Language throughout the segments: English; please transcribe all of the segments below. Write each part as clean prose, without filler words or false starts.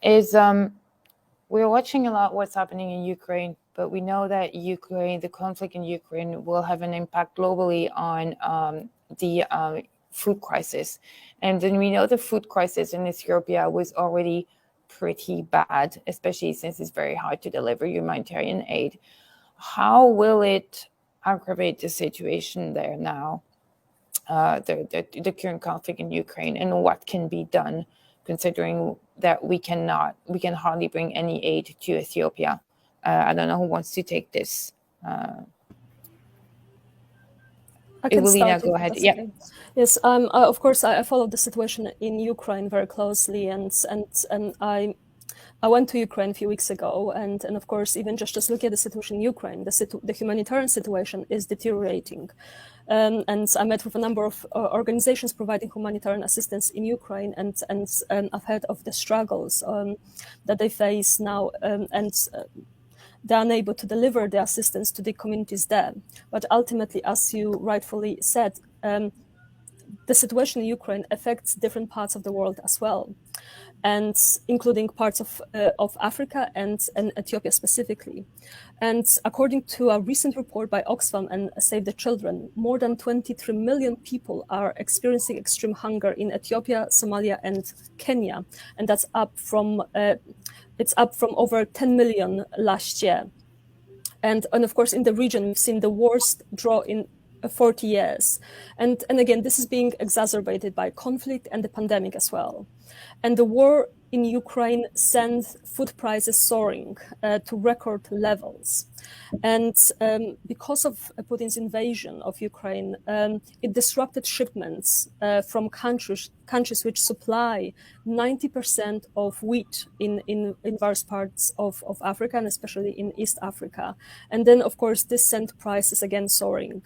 is we're watching a lot what's happening in Ukraine, but we know that the conflict in Ukraine will have an impact globally on the food crisis. And then we know the food crisis in Ethiopia was already pretty bad, especially since it's very hard to deliver humanitarian aid. How will it aggravate the situation there now, the current conflict in Ukraine, and what can be done, considering that we can hardly bring any aid to Ethiopia? I don't know who wants to take this. I can Ewelina, start. go ahead. Yeah. Okay. Yes. Of course, I follow the situation in Ukraine very closely, and I went to Ukraine a few weeks ago, and of course, even just look at the situation in Ukraine, the humanitarian situation is deteriorating. And I met with a number of organizations providing humanitarian assistance in Ukraine, and I've heard of the struggles that they face now, and they're unable to deliver the assistance to the communities there. But ultimately, as you rightfully said, the situation in Ukraine affects different parts of the world as well, and including parts of Africa and Ethiopia specifically. And according to a recent report by Oxfam and Save the Children, more than 23 million people are experiencing extreme hunger in Ethiopia, Somalia, and Kenya, and that's up from over 10 million last year. And of course, in the region, we've seen the worst drought in 40 years. And again, this is being exacerbated by conflict and the pandemic as well. And the war in Ukraine sends food prices soaring to record levels. And because of Putin's invasion of Ukraine, it disrupted shipments from countries which supply 90% of wheat in various parts of Africa, and especially in East Africa. And then, of course, this sent prices again soaring.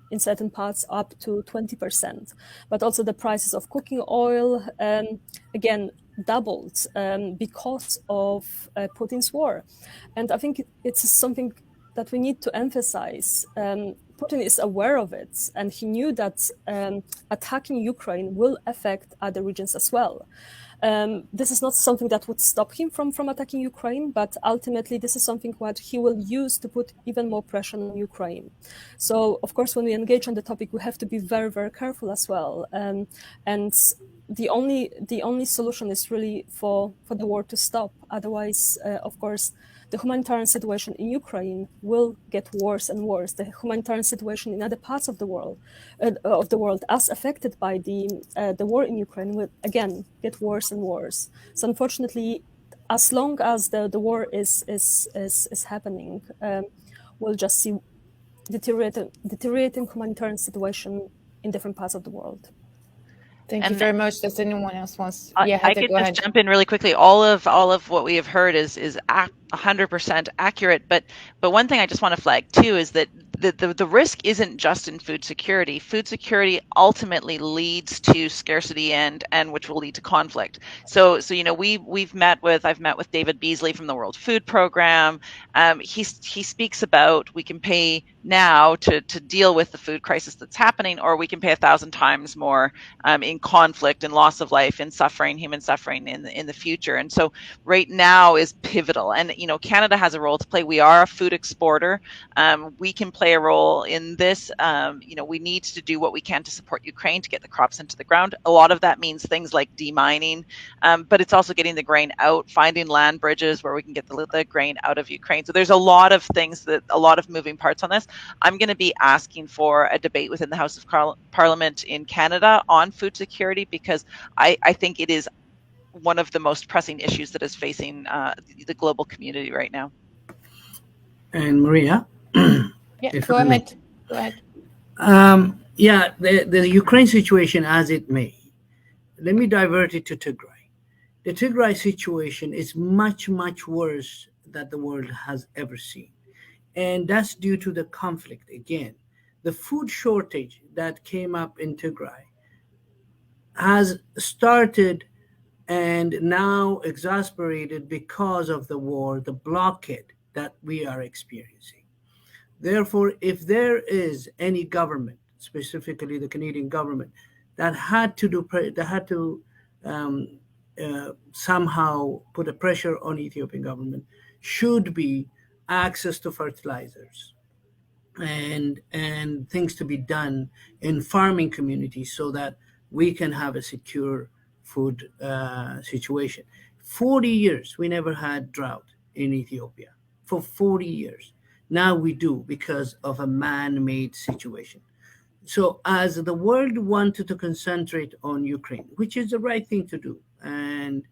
In certain parts up to 20%, but also the prices of cooking oil again doubled because of Putin's war. And I think it's something that we need to emphasize. Putin is aware of it, and he knew that attacking Ukraine will affect other regions as well. This is not something that would stop him from attacking Ukraine, but ultimately this is something what he will use to put even more pressure on Ukraine. So, of course, when we engage on the topic, we have to be very, very careful as well. And the only solution is really for the war to stop. Otherwise, of course, the humanitarian situation in Ukraine will get worse and worse. The humanitarian situation in other parts of the world, as affected by the war in Ukraine, will again get worse and worse. So, unfortunately, as long as the war is happening, we'll just see deteriorating humanitarian situation in different parts of the world. Thank you very much. Does anyone else wants? Yeah, I could just jump in really quickly. All of what we have heard is 100% accurate. But one thing I just want to flag too is that the risk isn't just in food security. Food security ultimately leads to scarcity and which will lead to conflict. So I've met with David Beasley from the World Food Program. He speaks about we can pay now to deal with the food crisis that's happening, or we can pay 1,000 times more in conflict and loss of life and suffering, human suffering in the future. And so right now is pivotal. And Canada has a role to play. We are a food exporter. We can play a role in this. We need to do what we can to support Ukraine to get the crops into the ground. A lot of that means things like demining, but it's also getting the grain out, finding land bridges where we can get the grain out of Ukraine. So there's a lot of things, a lot of moving parts on this. I'm going to be asking for a debate within the House of Parliament in Canada on food security, because I think it is one of the most pressing issues that is facing the global community right now. And Maria? Yeah, go ahead. The Ukraine situation as it may. Let me divert it to Tigray. The Tigray situation is much, much worse than the world has ever seen. And that's due to the conflict again. The food shortage that came up in Tigray has started and now exasperated because of the war, the blockade that we are experiencing. Therefore, if there is any government, specifically the Canadian government, that had to somehow put a pressure on Ethiopian government should be access to fertilizers and things to be done in farming communities so that we can have a secure food situation. 40 years we never had drought in Ethiopia. For 40 years now we do, because of a man-made situation. So as the world wanted to concentrate on Ukraine, which is the right thing to do, and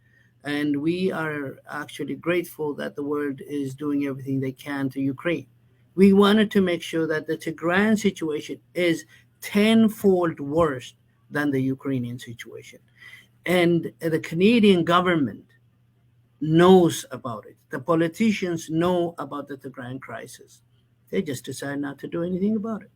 we are actually grateful that the world is doing everything they can to Ukraine. We wanted to make sure that the Tigrayan situation is tenfold worse than the Ukrainian situation. And the Canadian government knows about it. The politicians know about the Tigrayan crisis. They just decide not to do anything about it.